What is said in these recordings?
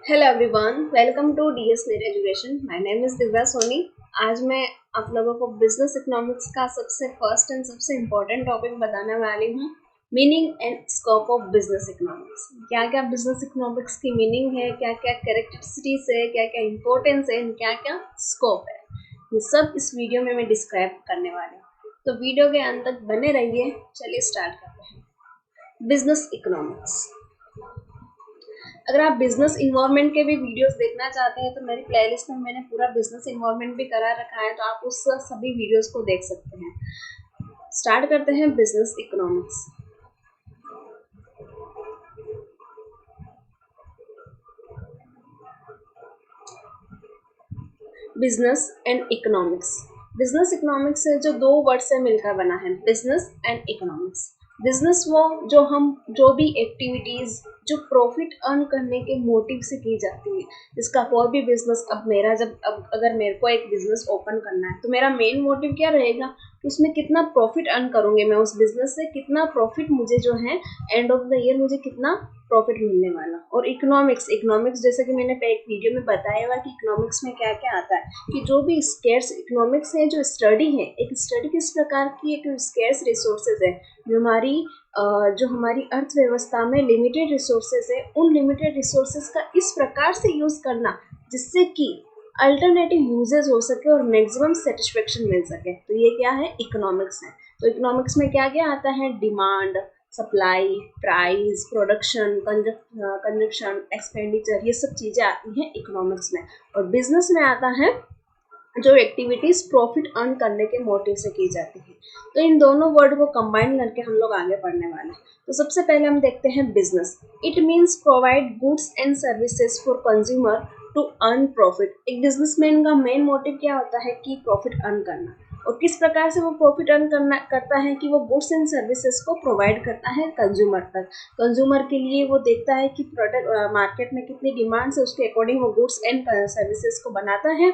Hello everyone, welcome to DS NEET education. My name is Divya Soni. आज मैं आप लोगों को बिजनेस इकोनॉमिक्स का सबसे फर्स्ट एंड सबसे इम्पोर्टेंट टॉपिक बताने वाली हूँ, meaning and scope of business economics. क्या क्या बिजनेस इकोनॉमिक्स की मीनिंग है, क्या क्या कैरेक्टरिस्टिक्स है, क्या क्या इंपॉर्टेंस है, क्या क्या स्कोप है, ये सब इस वीडियो में मैं डिस्क्राइब करने वाली हूँ। तो वीडियो के अंत तक बने रहिए। चलिए स्टार्ट करते हैं। Business economics. अगर आप बिजनेस इन्वायरमेंट के भी वीडियोस देखना चाहते हैं तो मेरी प्लेलिस्ट में मैंने पूरा बिजनेस इन्वायरमेंट भी करा रखा है, तो आप उस सभी वीडियोस को देख सकते हैं। स्टार्ट करते हैं business economics. Business and economics. Business economics है जो दो वर्ड से मिलकर बना है, बिजनेस एंड इकोनॉमिक्स। बिजनेस वो जो भी एक्टिविटीज जो प्रॉफिट अर्न करने के मोटिव से की जाती है, इसका कोई भी बिजनेस। अब अगर मेरे को एक बिजनेस ओपन करना है तो मेरा मेन मोटिव क्या रहेगा कि उसमें कितना प्रॉफिट अर्न करूंगी मैं, उस बिजनेस से कितना प्रॉफिट मुझे जो है एंड ऑफ द ईयर मुझे कितना प्रॉफिट मिलने वाला। और इकोनॉमिक्स इकोनॉमिक्स जैसे कि मैंने एक वीडियो में बताया हुआ कि इकोनॉमिक्स में क्या क्या आता है, कि जो भी स्केर्स इकोनॉमिक्स है, जो स्टडी है, एक स्टडी किस प्रकार की एक स्केर्स रिसोर्सेज है जो हमारी अर्थव्यवस्था में लिमिटेड रिसोर्सेज है, उन लिमिटेड रिसोर्सेज का इस प्रकार से यूज करना जिससे कि अल्टरनेटिव यूजेस हो सके और मैक्सिमम सेटिस्फेक्शन मिल सके। तो ये क्या है, इकोनॉमिक्स है। तो इकोनॉमिक्स में क्या क्या आता है, demand, supply, price, production, consumption, expenditure, ये सब चीजें आती हैं इकोनॉमिक्स में। और बिजनेस में आता है जो एक्टिविटीज प्रॉफिट अर्न करने के मोटिव से की जाती है। तो इन दोनों वर्ड को कंबाइन करके हम लोग आगे पढ़ने वाले हैं। तो सबसे पहले हम देखते हैं business. It means provide goods and services for consumer to earn profit. एक बिजनेसमैन का मेन मोटिव क्या होता है कि प्रॉफिट अर्न करना। और किस प्रकार से वो प्रॉफिट अर्न करता है कि वो गुड्स एंड सर्विसेज को प्रोवाइड करता है कंज्यूमर तक। कंज्यूमर के लिए वो देखता है कि प्रोडक्ट मार्केट में कितनी डिमांड है, उसके अकॉर्डिंग वो गुड्स एंड सर्विसेज को बनाता है,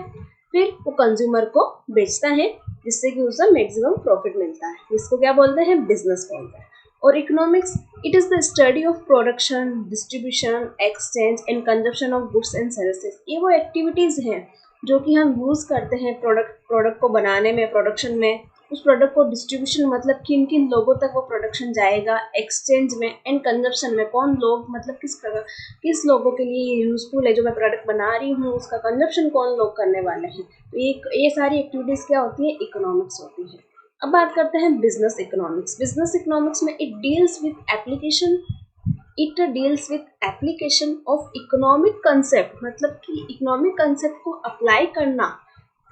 फिर वो कंज्यूमर को बेचता है जिससे कि उसे मैक्सिमम प्रॉफिट मिलता है। इसको क्या बोलते हैं, बिजनेस बोलते हैं। और economics, it is the study of production, distribution, exchange and consumption of goods and services. ये वो एक्टिविटीज हैं जो कि हम यूज करते हैं प्रोडक्ट को बनाने में, प्रोडक्शन में, उस प्रोडक्ट को डिस्ट्रीब्यूशन मतलब किन किन लोगों तक वो प्रोडक्शन जाएगा, एक्सचेंज में, एंड कंजप्शन में कौन लोग मतलब किस लोगों के लिए यूजफुल है, जो मैं प्रोडक्ट बना रही हूँ उसका कंजप्शन कौन लोग करने वाले हैं। तो ये सारी एक्टिविटीज क्या होती है, इकोनॉमिक्स होती है। अब बात करते हैं बिजनेस इकोनॉमिक्स। बिजनेस इकोनॉमिक्स में it deals with application of economic concept, मतलब कि इकोनॉमिक कंसेप्ट को अप्लाई करना,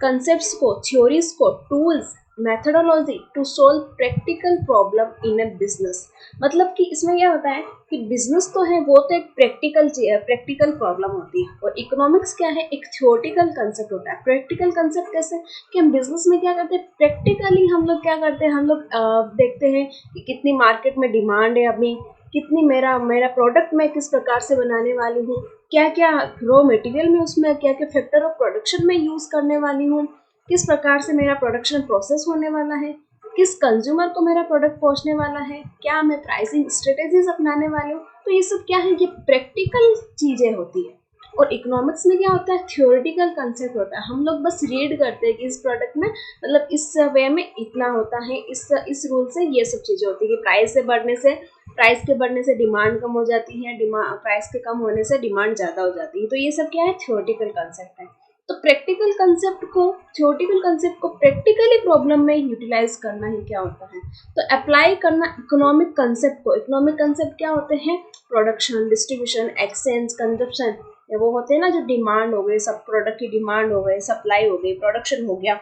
कंसेप्ट्स को, थ्योरीज को, tools, methodology to solve practical problem in a business. मतलब कि इसमें क्या होता है कि बिजनेस तो है, वो तो एक प्रैक्टिकल प्रॉब्लम होती है, और इकोनॉमिक्स क्या है, एक थियोरेटिकल कंसेप्ट होता है। प्रैक्टिकल कंसेप्ट कैसे कि हम बिजनेस में क्या करते हैं, प्रैक्टिकली हम लोग क्या करते हैं, हम लोग देखते हैं कि कितनी मार्केट में डिमांड है, अभी कितनी मेरा प्रोडक्ट मैं किस प्रकार से बनाने वाली हूँ, क्या क्या रॉ मटेरियल में, उसमें क्या क्या फैक्टर ऑफ प्रोडक्शन में यूज करने वाली हूँ, किस प्रकार से मेरा प्रोडक्शन प्रोसेस होने वाला है, किस कंज्यूमर को मेरा प्रोडक्ट पहुंचने वाला है, क्या मैं प्राइसिंग स्ट्रेटेजीज अपनाने वाली हूँ। तो ये सब क्या है, ये प्रैक्टिकल चीजें होती है। और इकोनॉमिक्स में क्या होता है, थियोरेटिकल कंसेप्ट होता है। हम लोग बस रीड करते हैं कि इस प्रोडक्ट में मतलब इस वे में इतना होता है, इस रूल से ये सब चीजें होती है कि प्राइस के बढ़ने से डिमांड कम हो जाती है, प्राइस के कम होने से डिमांड ज्यादा हो जाती है। तो ये सब क्या है, थियोरेटिकल कंसेप्ट है। तो थियोरेटिकल कंसेप्ट को प्रैक्टिकली प्रॉब्लम में यूटिलाइज करना ही क्या होता है, तो अप्लाई करना इकोनॉमिक कंसेप्ट को। इकोनॉमिक कंसेप्ट क्या होते हैं, प्रोडक्शन, डिस्ट्रीब्यूशन, एक्सचेंज, कंजप्शन, वो होते हैं ना, जो डिमांड हो गई, सब प्रोडक्ट की डिमांड हो गई, सप्लाई हो गई, प्रोडक्शन हो गया,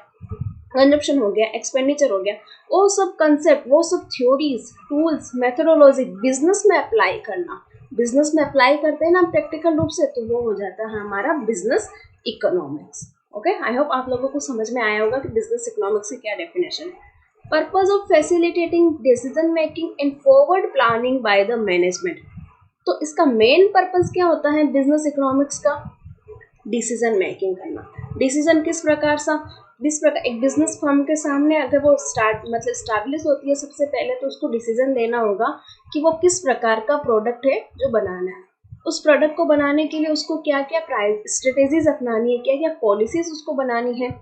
कंजप्शन हो गया, एक्सपेंडिचर हो गया, वो सब कंसेप्ट, वो सब थ्योरीज, टूल्स, मेथोडोलॉजी बिजनेस में अप्लाई करना। बिजनेस में अप्लाई करते हैं ना प्रैक्टिकल रूप से, तो वो हो जाता है हमारा business economics. Okay, I hope आप लोगों को समझ में आया होगा कि बिजनेस इकोनॉमिक्स की क्या डेफिनेशन है। Purpose of facilitating decision making and forward planning by the management. तो इसका मेन पर्पज क्या होता है बिजनेस इकोनॉमिक्स का, डिसीजन मेकिंग करना। डिसीजन किस प्रकार एक बिजनेस फर्म के सामने अगर वो स्टाब्लिश होती है, सबसे पहले तो उसको डिसीजन लेना होगा कि वो किस प्रकार का प्रोडक्ट है जो बनाना है। उस प्रोडक्ट को बनाने के लिए उसको क्या क्या प्राइस स्ट्रेटेजीज अपनानी है, क्या क्या पॉलिसीज उसको बनानी है,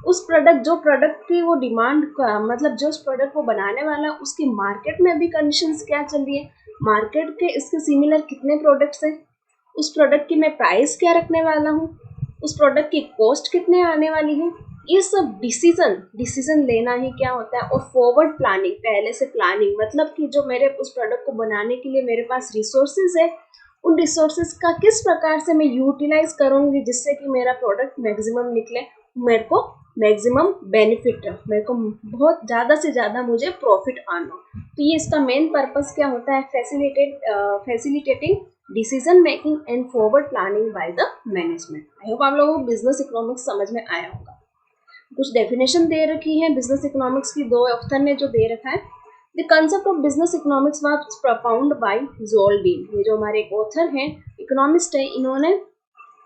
उस प्रोडक्ट जो प्रोडक्ट की वो डिमांड का मतलब जो उस प्रोडक्ट को बनाने वाला उसकी मार्केट में अभी कंडीशंस क्या चल रही है, मार्केट के इसके सिमिलर कितने प्रोडक्ट्स हैं, उस प्रोडक्ट की मैं प्राइस क्या रखने वाला हूँ, उस प्रोडक्ट की कॉस्ट कितने आने वाली है, ये सब डिसीजन लेना ही क्या होता है। और फॉरवर्ड प्लानिंग, पहले से प्लानिंग मतलब कि जो मेरे उस प्रोडक्ट को बनाने के लिए मेरे पास रिसोर्सेज है, उन रिसोर्सेज का किस प्रकार से मैं यूटिलाइज करूंगी जिससे कि मेरा प्रोडक्ट मैक्सिमम निकले, मेरे को मैक्सिमम बेनिफिट है, मेरे को बहुत ज़्यादा से ज़्यादा मुझे प्रॉफिट आना हो। तो ये इसका मेन पर्पस क्या होता है, facilitating decision making and forward planning by the management. I hope आप लोगों को बिजनेस इकोनॉमिक्स समझ में आया होगा। कुछ डेफिनेशन दे रखी है बिजनेस इकोनॉमिक्स की, दो ऑथर ने जो दे रखा है। The concept of business economics was propounded by ज़ोल्डीन, ये जो हमारे एक ऑथर हैं, इकोनॉमिस्ट है, इन्होंने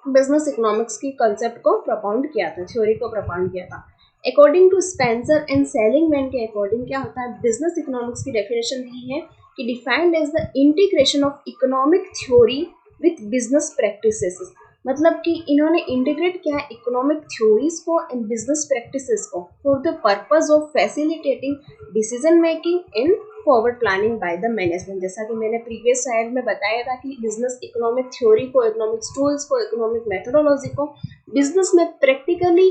बिजनेस इकोनॉमिक्स की कंसेप्ट को propound किया था, थ्योरी को propound किया था। According to Spencer and Siegelman के अकॉर्डिंग क्या होता है, बिजनेस इकोनॉमिक्स की डेफिनेशन दी है कि defined as the integration of economic theory with business practices, मतलब कि इन्होंने इंटीग्रेट किया है इकोनॉमिक थ्योरीज को एंड बिजनेस प्रैक्टिसेस को for the purpose of facilitating decision making and forward planning by the management. जैसा कि मैंने प्रीवियस स्लाइड में बताया था कि बिजनेस इकोनॉमिक थ्योरी को, इकोनॉमिक्स टूल्स को, इकोनॉमिक मेथोडोलॉजी को बिजनेस में प्रैक्टिकली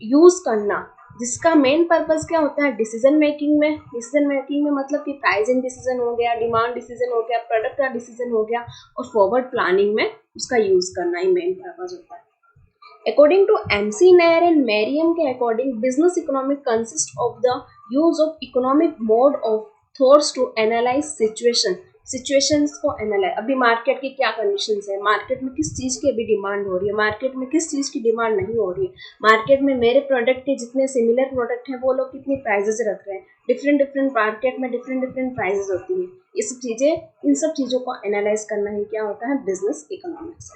यूज करना, जिसका मेन पर्पस क्या होता है, डिसीजन मेकिंग में मतलब कि प्राइसिंग डिसीजन हो गया, डिमांड डिसीजन हो गया, प्रोडक्ट का डिसीजन हो गया, और फॉरवर्ड प्लानिंग में उसका यूज करना ही मेन पर्पस होता है। According to McNair and Meriam के according business economic consist of the use of economic mode of thoughts to analyse situations को एनालाइज, अभी मार्केट की क्या कंडीशंस है, मार्केट में किस चीज़ की अभी डिमांड हो रही है, मार्केट में किस चीज़ की डिमांड नहीं हो रही है, मार्केट में मेरे प्रोडक्ट के जितने सिमिलर प्रोडक्ट हैं वो लोग कितनी प्राइजेस रख रहे हैं, डिफरेंट मार्केट में डिफरेंट प्राइजेस होती है, ये सब चीज़ें, इन सब चीज़ों को एनालाइज करना ही क्या होता है, बिजनेस इकोनॉमिक्स।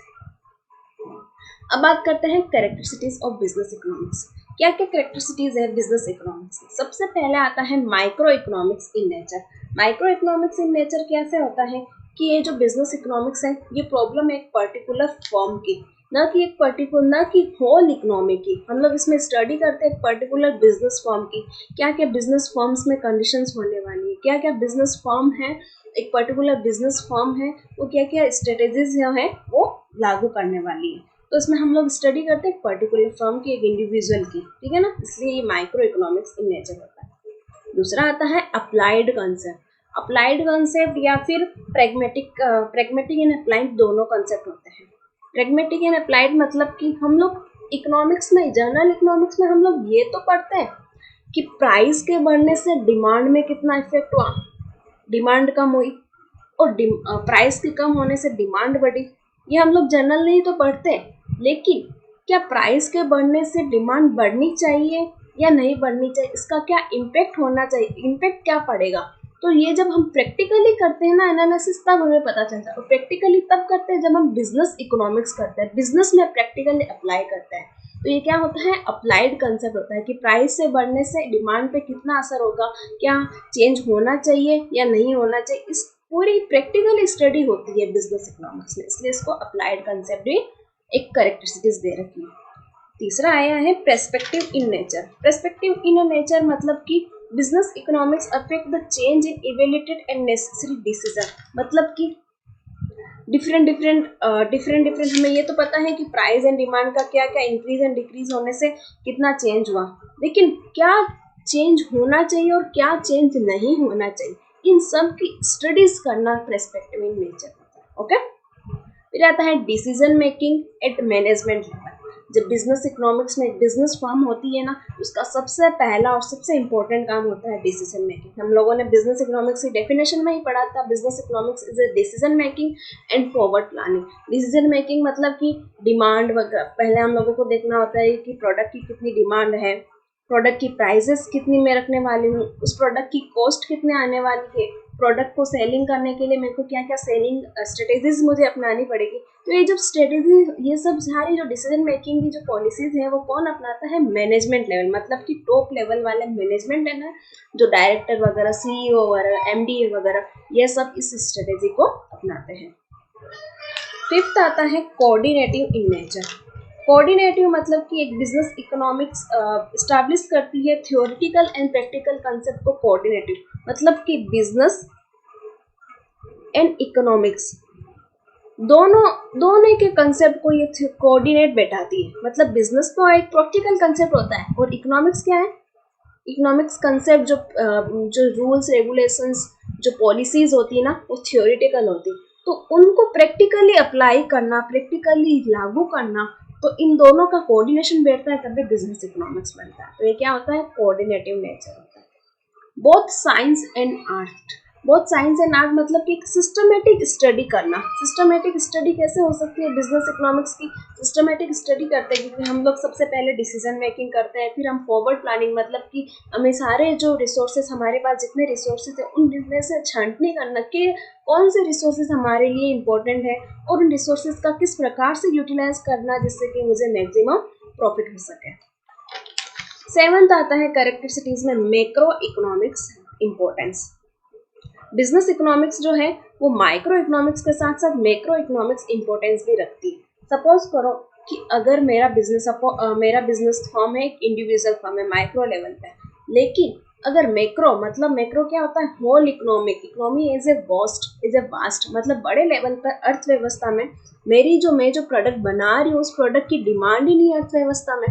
अब बात करते हैं कैरेक्टरिस्टिक्स ऑफ बिजनेस इकोनॉमिक्स। क्या क्या कैरेक्टरिस्टिक्स है बिजनेस इकोनॉमिक्स की। सबसे पहले आता है micro economics in nature. Micro economics in nature कैसे होता है कि ये जो बिजनेस इकोनॉमिक्स है ये प्रॉब्लम है एक पर्टिकुलर फॉर्म की, ना कि होल इकोनॉमी की। हम लोग इसमें स्टडी करते हैं एक पर्टिकुलर बिजनेस फॉर्म की, क्या क्या बिजनेस फॉर्म्स में कंडीशंस होने वाली है, क्या क्या बिजनेस फॉर्म है, एक पर्टिकुलर बिजनेस फॉर्म है वो क्या क्या स्ट्रेटेजीज है वो लागू करने वाली है। तो इसमें हम लोग स्टडी करते हैं पर्टिकुलर फर्म की, एक इंडिविजुअल की, ठीक है ना, इसलिए ये माइक्रो इकोनॉमिक्स इन नेचर होता है। दूसरा आता है अप्लाइड कंसेप्ट। अप्लाइड कंसेप्ट या फिर प्रेगमेटिक एंड अप्लाइड दोनों कंसेप्ट होते हैं। प्रेगमेटिक एंड अप्लाइड मतलब कि हम लोग इकोनॉमिक्स में, जनरल इकोनॉमिक्स में हम लोग ये तो पढ़ते हैं कि प्राइस के बढ़ने से डिमांड में कितना इफेक्ट हुआ, डिमांड कम हुई, और प्राइस के कम होने से डिमांड बढ़ी, ये हम लोग जनरल नहीं तो पढ़ते हैं। लेकिन क्या प्राइस के बढ़ने से डिमांड बढ़नी चाहिए या नहीं बढ़नी चाहिए, इसका क्या इम्पैक्ट होना चाहिए, इम्पैक्ट क्या पड़ेगा, तो ये जब हम प्रैक्टिकली करते हैं ना एनालिसिस, तब हमें पता चलता है। और प्रैक्टिकली तब करते हैं जब हम बिजनेस इकोनॉमिक्स करते हैं, बिजनेस में प्रैक्टिकली अप्लाई करते हैं। तो ये क्या होता है, अप्लाइड कंसेप्ट होता है कि प्राइस से बढ़ने से डिमांड पे कितना असर होगा, क्या चेंज होना चाहिए या नहीं होना चाहिए, इस पूरी प्रैक्टिकल स्टडी होती है बिजनेस इकोनॉमिक्स में, इसलिए इसको अप्लाइड कंसेप्ट भी एक कैरेक्टरिस्टिक्स दे रखी है। तीसरा आया है perspective in nature. Perspective in nature मतलब कि business economics affect the change in evaluated and necessary decision, मतलब कि डिफरेंट हमें ये तो पता है कि प्राइस एंड डिमांड का क्या क्या इंक्रीज एंड डिक्रीज होने से कितना चेंज हुआ, लेकिन क्या चेंज होना चाहिए और क्या चेंज नहीं होना चाहिए, इन सब की स्टडीज करना पर्सपेक्टिव इन नेचर होता है। ओके, फिर आता है decision making eight management level. जब बिजनेस इकोनॉमिक्स में एक बिजनेस फर्म होती है ना, उसका सबसे पहला और सबसे इम्पोर्टेंट काम होता है डिसीजन मेकिंग। हम लोगों ने बिजनेस इकोनॉमिक्स की डेफिनेशन में ही पढ़ा था, business economics is a decision making and forward planning. Decision making मतलब कि डिमांड वगैरह, पहले हम लोगों को देखना होता है कि प्रोडक्ट की कितनी डिमांड है, प्रोडक्ट की प्राइसेस कितनी मैं रखने वाली हूँ, उस प्रोडक्ट की कॉस्ट कितने आने वाली है, प्रोडक्ट को सेलिंग करने के लिए मेरे को क्या क्या सेलिंग स्ट्रेटेजीज मुझे अपनानी पड़ेगी। तो ये जब स्ट्रेटेजी, ये सब सारी जो डिसीजन मेकिंग की जो पॉलिसीज है वो कौन अपनाता है, मैनेजमेंट लेवल, मतलब कि टॉप लेवल वाले मैनेजमेंट है ना, जो डायरेक्टर वगैरह, सीईओ वगैरह, एमडी वगैरह, ये सब इस स्ट्रेटेजी को अपनाते हैं। फिफ्थ आता है कोऑर्डिनेटिव इन नेचर। कोऑर्डिनेटिव मतलब कि एक बिजनेस इकोनॉमिक्स स्टैब्लिश करती है थ्योरेटिकल एंड प्रैक्टिकल कंसेप्ट को। कोऑर्डिनेटिव मतलब कि बिजनेस एंड इकोनॉमिक्स दोनों दोनों के कंसेप्ट को ये कोऑर्डिनेट बैठाती है। मतलब बिजनेस तो एक प्रैक्टिकल कंसेप्ट होता है और इकोनॉमिक्स क्या है, इकोनॉमिक्स कंसेप्ट जो रूल्स रेगुलेशंस जो पॉलिसीज होती है ना वो थियोरिटिकल होती है, तो उनको प्रैक्टिकली अप्लाई करना, प्रैक्टिकली लागू करना, तो इन दोनों का कोऑर्डिनेशन बैठता है तभी बिजनेस इकोनॉमिक्स बनता है। तो ये क्या होता है, कोऑर्डिनेटिव नेचर होता है। Both science and art, both science and art मतलब कि सिस्टमेटिक स्टडी करना। सिस्टमेटिक स्टडी कैसे हो सकती है बिजनेस इकोनॉमिक्स की, सिस्टमेटिक स्टडी करते हैं क्योंकि हम लोग सबसे पहले डिसीजन मेकिंग करते हैं, फिर हम फॉरवर्ड प्लानिंग मतलब कि हमें सारे जो रिसोर्सेज हमारे पास जितने रिसोर्सेज है उनमें से छांटनी करना कि कौन से रिसोर्सेज हमारे लिए इम्पोर्टेंट है और उन रिसोर्सेज का किस प्रकार से यूटिलाइज करना जिससे कि मुझे मैक्सिमम प्रॉफिट हो सके। सेवंथ आता है कैरेक्टरिस्टिक्स में macro economics importance. Business economics जो है वो माइक्रो इकोनॉमिक्स के साथ साथ मैक्रो इकोनॉमिक्स इम्पोर्टेंस भी रखती है। सपोज करो कि अगर मेरा बिजनेस फर्म है, एक इंडिविजुअल फर्म है, माइक्रो लेवल पे, लेकिन अगर मैक्रो मतलब मैक्रो क्या होता है, whole economy as a vast मतलब बड़े लेवल पर अर्थव्यवस्था में मैं जो प्रोडक्ट बना रही हूँ उस प्रोडक्ट की डिमांड ही नहीं है अर्थव्यवस्था में,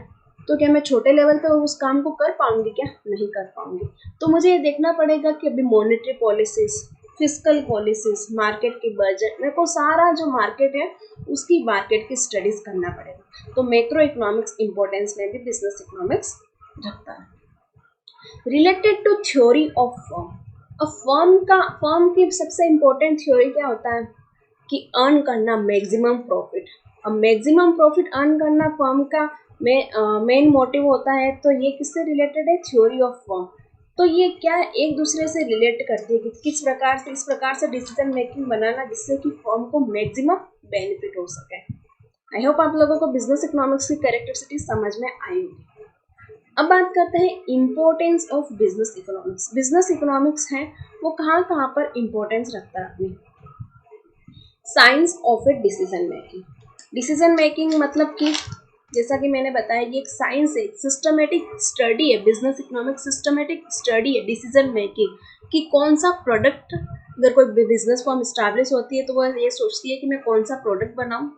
तो क्या मैं छोटे लेवल पे उस काम को कर पाऊंगी, क्या नहीं कर पाऊंगी। तो मुझे ये देखना पड़ेगा कि अभी monetary policies, fiscal policies, market की बजट, मेरे को सारा जो मार्केट है उसकी मार्केट की स्टडीज करना पड़ेगा। तो मैक्रो इकोनॉमिक्स इंपॉर्टेंस में भी बिजनेस इकोनॉमिक्स रखता है। Related to theory of firm, अब फर्म की सबसे इम्पोर्टेंट थ्योरी क्या होता है कि अर्न करना मैक्सिमम प्रॉफिट। अब मैक्सिमम प्रॉफिट अर्न करना फर्म का मेन मोटिव होता है, तो ये किससे रिलेटेड है, थ्योरी ऑफ फर्म। तो ये क्या एक दूसरे से रिलेट करती है कि इस प्रकार से डिसीजन मेकिंग बनाना जिससे कि फर्म को मैक्सिमम बेनिफिट हो सके। आई होप आप लोगों को बिजनेस इकोनॉमिक्स की कैरेक्टरिस्टिक्स समझ में आई होगी। अब बात करते हैं importance of business economics. Business economics है वो कहाँ कहाँ पर इम्पोर्टेंस रखता है अपनी। Science of a decision making मतलब कि जैसा कि मैंने बताया ये एक साइंस है, सिस्टमेटिक स्टडी है, बिजनेस इकोनॉमिक्स सिस्टमेटिक स्टडी है डिसीजन मेकिंग कि कौन सा प्रोडक्ट, अगर कोई बिजनेस फॉर्म स्टैब्लिश होती है तो वह ये सोचती है कि मैं कौन सा प्रोडक्ट बनाऊं,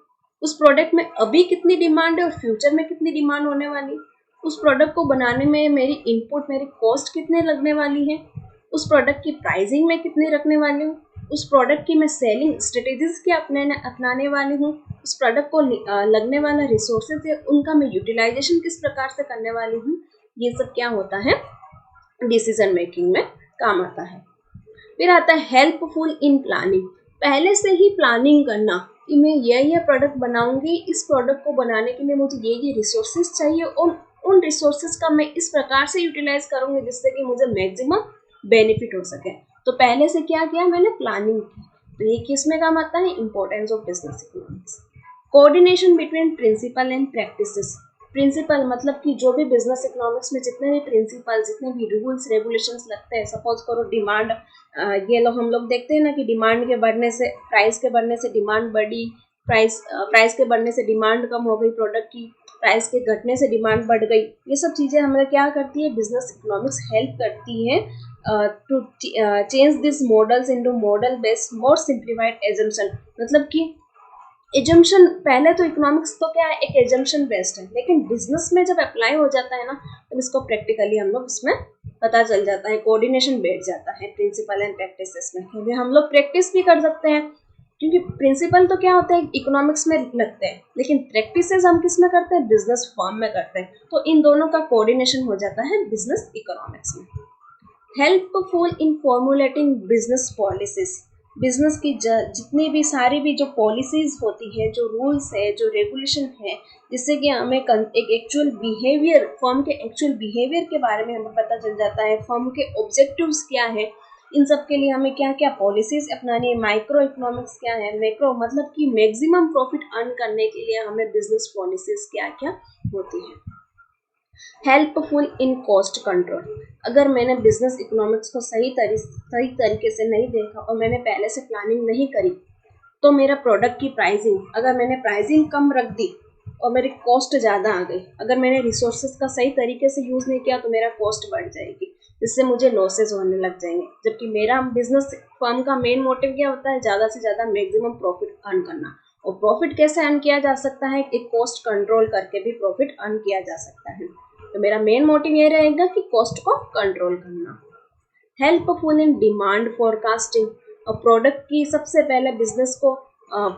उस प्रोडक्ट में अभी कितनी डिमांड है और फ्यूचर में कितनी डिमांड होने वाली, उस प्रोडक्ट को बनाने में मेरी इनपुट मेरी कॉस्ट कितने लगने वाली है, उस प्रोडक्ट की प्राइसिंग में कितनी रखने वाली हूँ, उस प्रोडक्ट की मैं सेलिंग स्ट्रेटेजीज क्या अपनाने वाली हूँ, उस प्रोडक्ट को लगने वाला रिसोर्सेज है उनका मैं यूटिलाइजेशन किस प्रकार से करने वाली हूँ। ये सब क्या होता है डिसीजन मेकिंग में काम आता है। फिर आता है हेल्पफुल इन प्लानिंग, पहले से ही प्लानिंग करना कि मैं ये प्रोडक्ट बनाऊंगी, इस प्रोडक्ट को बनाने के लिए मुझे ये रिसोर्सेज चाहिए और उन रिसोर्सेज का मैं इस प्रकार से यूटिलाइज करूंगी जिससे कि मुझे मैक्सिमम बेनिफिट हो सके। तो पहले से क्या किया मैंने, प्लानिंग की। तो ये किस में काम आता है, importance of business economics. Coordination between principle and practices. Principle मतलब कि जो भी बिजनेस इकोनॉमिक्स में जितने भी प्रिंसिपल, जितने भी रूल्स रेगुलेशंस लगते हैं, सपोज करो डिमांड, ये लोग हम लोग देखते हैं ना कि डिमांड के बढ़ने से, प्राइस के बढ़ने से डिमांड बढ़ी, प्राइस के बढ़ने से डिमांड कम हो गई प्रोडक्ट की, प्राइस के घटने से डिमांड बढ़ गई। ये सब चीज़ें हमें क्या करती है, बिजनेस इकोनॉमिक्स हेल्प करती है to change this models into model based more simplified assumption. मतलब कि एजम्पशन, पहले तो इकोनॉमिक्स तो क्या है एक एजम्पशन बेस्ड है, लेकिन बिजनेस में जब अप्लाई हो जाता है ना तो इसको प्रैक्टिकली हम लोग इसमें पता चल जाता है, कोऑर्डिनेशन बैठ जाता है प्रिंसिपल एंड प्रैक्टिसेस में, क्योंकि हम लोग प्रैक्टिस भी कर सकते हैं। क्योंकि प्रिंसिपल तो क्या होता है इकोनॉमिक्स में लगते हैं, लेकिन प्रैक्टिसेस हम किस में करते हैं, बिजनेस फॉर्म में करते हैं। तो इन दोनों का कोऑर्डिनेशन हो जाता है बिजनेस इकोनॉमिक्स में। Helpful in formulating business policies, business की जितनी भी सारी भी जो पॉलिसीज होती है, जो रूल्स है, जो रेगुलेशन है, जिससे कि हमें एक एक्चुअल बिहेवियर, फर्म के एक्चुअल बिहेवियर के बारे में हमें पता चल जाता है, फर्म के ऑब्जेक्टिव्स क्या है, इन सब के लिए हमें क्या क्या पॉलिसीज अपनानी है। माइक्रो इकोनॉमिक्स क्या है, मैक्रो मतलब कि मैक्सिमम प्रॉफिट अर्न करने के लिए हमें बिजनेस पॉलिसीज क्या क्या होती है। हेल्पफुल इन कॉस्ट कंट्रोल, अगर मैंने बिजनेस इकोनॉमिक्स को सही तरीके से नहीं देखा और मैंने पहले से प्लानिंग नहीं करी तो मेरा प्रोडक्ट की प्राइसिंग, अगर मैंने प्राइसिंग कम रख दी और मेरी कॉस्ट ज़्यादा आ गई, अगर मैंने रिसोर्सेज का सही तरीके से यूज़ नहीं किया तो मेरा कॉस्ट बढ़ जाएगी, जिससे मुझे लॉसेज होने लग जाएंगे। जबकि मेरा बिजनेस फर्म का मेन मोटिव क्या होता है, ज़्यादा से ज़्यादा मैक्सिमम प्रॉफिट अर्न करना। और प्रॉफिट कैसे अर्न किया जा सकता है, एक कॉस्ट कंट्रोल करके भी प्रॉफिट अर्न किया जा सकता है। तो मेरा मेन मोटिव ये रहेगा कि कॉस्ट को कंट्रोल करना। हेल्पफुल इन डिमांड फोरकास्टिंग, और प्रोडक्ट की सबसे पहले बिजनेस को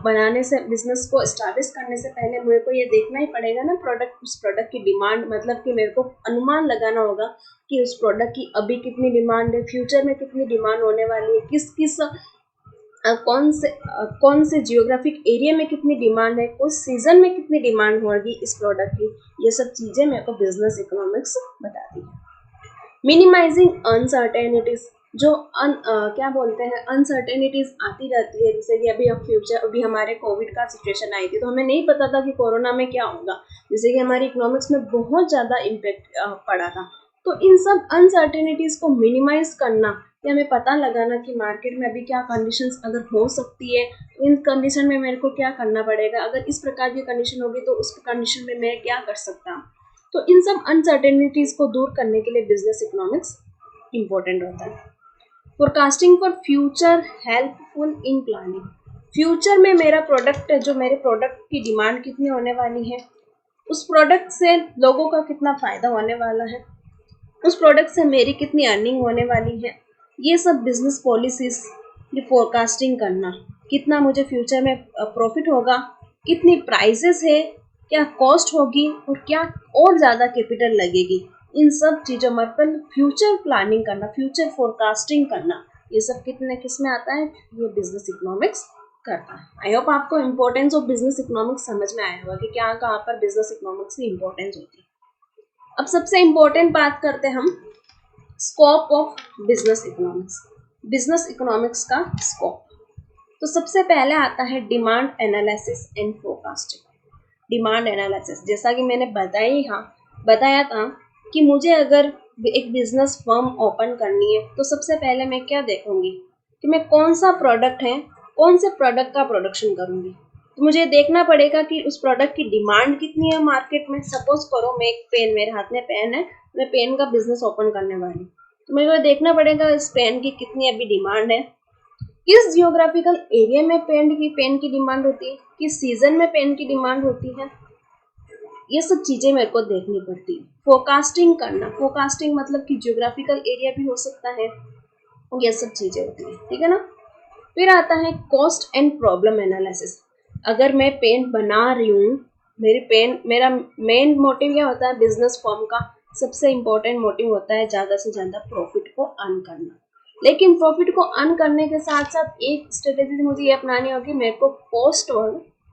बनाने से, बिजनेस को एस्टैब्लिश करने से पहले मेरे को ये देखना ही पड़ेगा ना प्रोडक्ट, उस प्रोडक्ट की डिमांड, मतलब कि मेरे को अनुमान लगाना होगा कि उस प्रोडक्ट की अभी कितनी डिमांड है, फ्यूचर में कितनी डिमांड होने वाली है, किस किस कौन से जियोग्राफिक एरिया में कितनी डिमांड है, उस सीजन में कितनी डिमांड होगी इस प्रोडक्ट की। ये सब चीज़ें मेरे को बिजनेस इकोनॉमिक्स बताती है। मिनिमाइजिंग अनसर्टेनिटीज, जो क्या बोलते हैं, अनसर्टेनिटीज आती रहती है, जैसे कि अभी हमारे कोविड का सिचुएशन आई थी, तो हमें नहीं पता था कि कोरोना में क्या होगा, जैसे कि हमारी इकोनॉमिक्स में बहुत ज़्यादा इम्पेक्ट पड़ा था। तो इन सब अनसर्टेनिटीज को मिनिमाइज करना, या हमें पता लगाना कि मार्केट में अभी क्या कंडीशंस अगर हो सकती है, इन कंडीशन में मेरे को क्या करना पड़ेगा, अगर इस प्रकार की कंडीशन होगी तो उस कंडीशन में मैं क्या कर सकता हूँ। तो इन सब अनसर्टेनिटीज को दूर करने के लिए बिजनेस इकोनॉमिक्स इंपॉर्टेंट होता है। Forecasting for future helpful in planning, future में मेरा प्रोडक्ट, जो मेरे प्रोडक्ट की डिमांड कितनी होने वाली है, उस प्रोडक्ट से लोगों का कितना फायदा होने वाला है, उस प्रोडक्ट से मेरी कितनी अर्निंग होने वाली है, ये सब बिजनेस पॉलिसीज की फोरकास्टिंग करना, कितना मुझे फ्यूचर में प्रॉफिट होगा, कितनी प्राइसेस है, क्या कॉस्ट होगी और क्या और ज़्यादा कैपिटल लगेगी, इन सब चीज़ों पर फ्यूचर प्लानिंग करना, फ्यूचर फोरकास्टिंग करना, ये सब किस में आता है, ये बिजनेस इकोनॉमिक्स करता है। आई होप आपको इंपॉर्टेंस ऑफ बिजनेस इकोनॉमिक्स समझ में आया होगा कि क्या कहाँ पर बिजनेस इकोनॉमिक्स की इंपॉर्टेंस होती है। अब सबसे इम्पोर्टेंट बात करते हैं हम scope of business economics, business economics का स्कोप। तो सबसे पहले आता है demand analysis and forecasting. Demand analysis, जैसा कि मैंने बताया था कि मुझे अगर एक बिजनेस फर्म ओपन करनी है तो सबसे पहले मैं क्या देखूंगी कि मैं कौन सा प्रोडक्ट है, कौन से प्रोडक्ट का प्रोडक्शन करूंगी। तो मुझे देखना पड़ेगा कि उस प्रोडक्ट की डिमांड कितनी है मार्केट में। सपोज करो मैं एक पेन, मेरे हाथ में पेन है, मैं पेन का बिजनेस ओपन करने वाली हूँ, तो मुझे देखना पड़ेगा इस पेन की कितनी अभी डिमांड है, किस जियोग्राफिकल एरिया में पेन की डिमांड होती है, किस सीजन में पेन की डिमांड होती है, ये सब चीजें मेरे को देखनी पड़ती है। फोरकास्टिंग करना, फोरकास्टिंग मतलब कि जियोग्राफिकल एरिया भी हो सकता है, ये सब चीजें होती है, ठीक है ना। फिर आता है कॉस्ट एंड प्रॉब्लम एनालिसिस। अगर मैं पेन बना रही हूँ, मेरा मेन मोटिव क्या होता है बिजनेस फर्म का, सबसे इम्पोर्टेंट मोटिव होता है ज़्यादा से ज़्यादा प्रॉफिट को अर्न करना। लेकिन प्रॉफिट को अर्न करने के साथ साथ एक स्ट्रेटेजी मुझे ये अपनानी होगी, मेरे को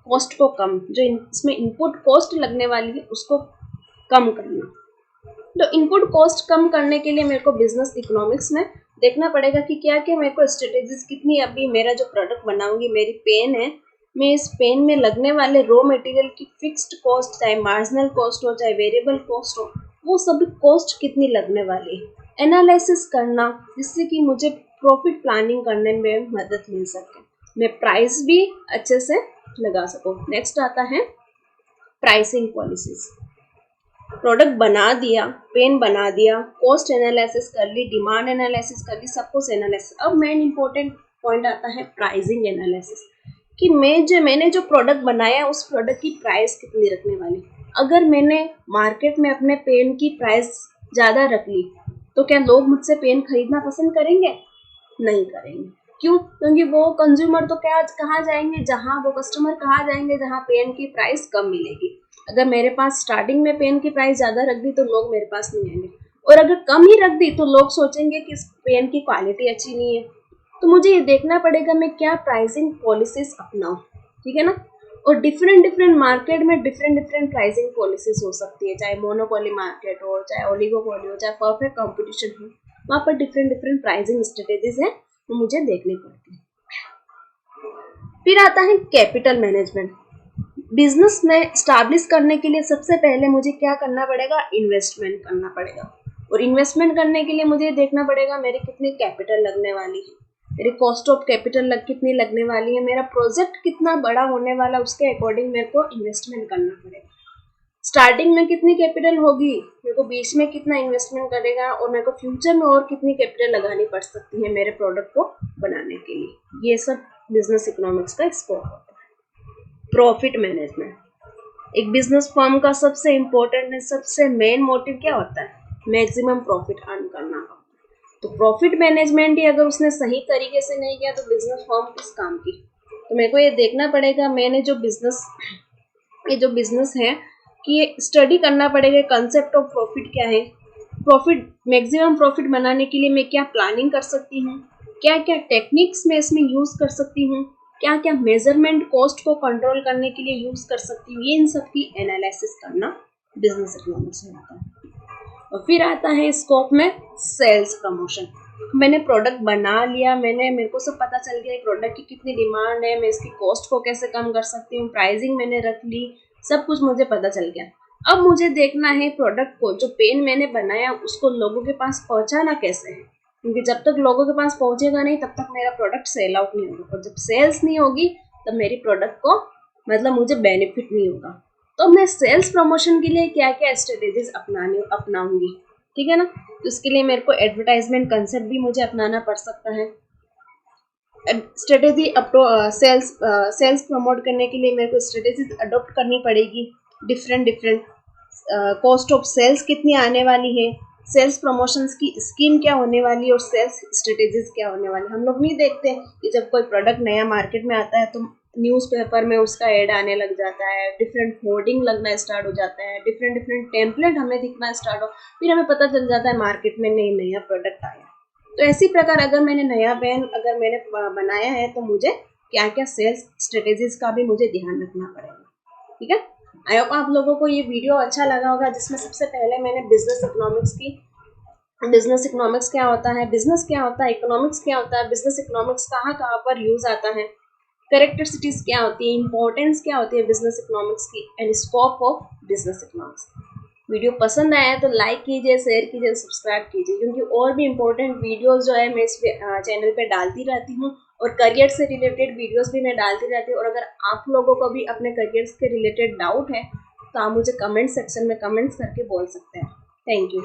कॉस्ट को कम, जो इसमें इनपुट कॉस्ट लगने वाली है उसको कम करना। तो इनपुट कॉस्ट कम करने के लिए मेरे को बिजनेस इकोनॉमिक्स में देखना पड़ेगा कि क्या क्या मेरे को स्ट्रेटेजीज कितनी, अभी मेरा जो प्रोडक्ट बनाऊंगी, मेरी पेन है, मैं इस पेन में लगने वाले रॉ मटेरियल की फिक्स्ड कॉस्ट, चाहे मार्जिनल कॉस्ट हो चाहे वेरिएबल कॉस्ट हो, वो सभी कॉस्ट कितनी लगने वाली है, एनालिसिस करना, जिससे कि मुझे प्रॉफिट प्लानिंग करने में मदद मिल सके, मैं प्राइस भी अच्छे से लगा सकूं। नेक्स्ट आता है प्राइसिंग पॉलिसीज। प्रोडक्ट बना दिया, पेन बना दिया, कॉस्ट एनालिसिस कर ली, डिमांड एनालिसिस कर ली, सब कुछ एनालिसिस। अब मेन इंपॉर्टेंट पॉइंट आता है प्राइसिंग एनालिसिस, कि मैंने जो प्रोडक्ट बनाया उस प्रोडक्ट की प्राइस कितनी रखने वाली। अगर मैंने मार्केट में अपने पेन की प्राइस ज़्यादा रख ली तो क्या लोग मुझसे पेन खरीदना पसंद करेंगे? नहीं करेंगे। क्यों? क्योंकि वो कंज्यूमर तो क्या कहाँ जाएंगे, वो कस्टमर कहाँ जाएंगे जहाँ पेन की प्राइस कम मिलेगी। अगर मेरे पास स्टार्टिंग में पेन की प्राइस ज़्यादा रख दी तो लोग मेरे पास नहीं आएंगे, और अगर कम ही रख दी तो लोग सोचेंगे कि इस पेन की क्वालिटी अच्छी नहीं है। तो मुझे ये देखना पड़ेगा मैं क्या प्राइसिंग पॉलिसीज अपनाऊं, ठीक है ना। और डिफरेंट मार्केट में डिफरेंट प्राइसिंग पॉलिसीज हो सकती है, चाहे मोनोपोली मार्केट हो, चाहे ओलिगोपोली हो, चाहे परफेक्ट कंपटीशन हो, वहाँ पर डिफरेंट प्राइसिंग स्ट्रेटेजीज हैं, वो मुझे देखनी पड़ती है। फिर आता है कैपिटल मैनेजमेंट। बिजनेस में स्टैब्लिश करने के लिए सबसे पहले मुझे क्या करना पड़ेगा, इन्वेस्टमेंट करना पड़ेगा। और इन्वेस्टमेंट करने के लिए मुझे देखना पड़ेगा मेरे कितनी कैपिटल लगने वाली है। मेरी कॉस्ट ऑफ कैपिटल कितनी लगने वाली है, मेरा प्रोजेक्ट कितना बड़ा होने वाला, उसके अकॉर्डिंग मेरे को इन्वेस्टमेंट करना पड़ेगा। स्टार्टिंग में कितनी कैपिटल होगी, मेरे को बीच में कितना इन्वेस्टमेंट करेगा, और मेरे को फ्यूचर में और कितनी कैपिटल लगानी पड़ सकती है मेरे प्रोडक्ट को बनाने के लिए। ये सब बिजनेस इकोनॉमिक्स का स्कोप होता है। प्रॉफिट मैनेजमेंट, एक बिजनेस फर्म का सबसे इम्पोर्टेंट है, सबसे मेन मोटिव क्या होता है, मैक्सिमम प्रॉफिट अर्न करना होता है। तो प्रॉफिट मैनेजमेंट ही अगर उसने सही तरीके से नहीं किया तो बिजनेस फर्म किस काम की। तो मेरे को ये देखना पड़ेगा, मैंने जो बिजनेस है कि ये स्टडी करना पड़ेगा, कंसेप्ट ऑफ प्रॉफिट क्या है, प्रॉफिट मैक्सिमम प्रॉफिट बनाने के लिए मैं क्या प्लानिंग कर सकती हूँ, क्या क्या टेक्निक्स मैं इसमें यूज कर सकती हूँ, क्या क्या मेजरमेंट कॉस्ट को कंट्रोल करने के लिए यूज कर सकती हूँ, ये इन सब की एनालिसिस करना बिजनेस इकोनॉमिक्स में आता है। और फिर आता है स्कोप में सेल्स प्रमोशन। मैंने प्रोडक्ट बना लिया, मेरे को सब पता चल गया प्रोडक्ट की कितनी डिमांड है, मैं इसकी कॉस्ट को कैसे कम कर सकती हूँ, प्राइसिंग मैंने रख ली, सब कुछ मुझे पता चल गया। अब मुझे देखना है प्रोडक्ट को, जो पेन मैंने बनाया उसको लोगों के पास पहुंचाना कैसे है, क्योंकि जब तक लोगों के पास पहुंचेगा नहीं तब तक मेरा प्रोडक्ट सेल आउट नहीं होगा, और जब सेल्स नहीं होगी तब मेरी प्रोडक्ट को मतलब मुझे बेनिफिट नहीं होगा। तो मैं सेल्स प्रमोशन के लिए क्या क्या स्ट्रेटेजीज अपनाऊंगी, ठीक है ना। तो इसके लिए मेरे को एडवर्टाइजमेंट कंसेप्ट भी मुझे अपनाना पड़ सकता है। स्ट्रेटेजी सेल्स प्रमोट करने के लिए मेरे को स्ट्रेटेजीज अडॉप्ट करनी पड़ेगी, डिफरेंट कॉस्ट ऑफ सेल्स कितनी आने वाली है, सेल्स प्रमोशंस की स्कीम क्या होने वाली है, और सेल्स स्ट्रेटेजीज क्या होने वाली। हम लोग नहीं देखते कि जब कोई प्रोडक्ट नया मार्केट में आता है तो न्यूज़पेपर में उसका एड आने लग जाता है, डिफरेंट होर्डिंग लगना स्टार्ट हो जाता है, डिफरेंट टेम्पलेट हमें दिखना स्टार्ट हो, फिर हमें पता चल जाता है मार्केट में नया प्रोडक्ट आया। तो इसी प्रकार अगर मैंने नया ब्रांड अगर मैंने बनाया है तो मुझे क्या क्या सेल्स स्ट्रेटेजीज का भी मुझे ध्यान रखना पड़ेगा, ठीक है। आई होप आप लोगों को ये वीडियो अच्छा लगा होगा, जिसमें सबसे पहले मैंने बिजनेस इकोनॉमिक्स क्या होता है, बिजनेस क्या होता है, इकोनॉमिक्स क्या होता है, बिजनेस इकोनॉमिक्स कहाँ कहाँ पर यूज आता है, कैरेक्टरिस्टिक्स क्या होती है, इंपॉर्टेंस क्या होती है बिजनेस इकोनॉमिक्स की, and scope of business economics. Video पसंद आया तो लाइक कीजिए, शेयर कीजिए, सब्सक्राइब कीजिए, क्योंकि और भी इम्पोर्टेंट वीडियोस जो है मैं इस चैनल पे डालती रहती हूँ, और करियर से रिलेटेड वीडियोस भी मैं डालती रहती हूँ। और अगर आप लोगों को भी अपने करियर के रिलेटेड डाउट है तो आप मुझे कमेंट सेक्शन में कमेंट्स करके बोल सकते हैं। Thank you.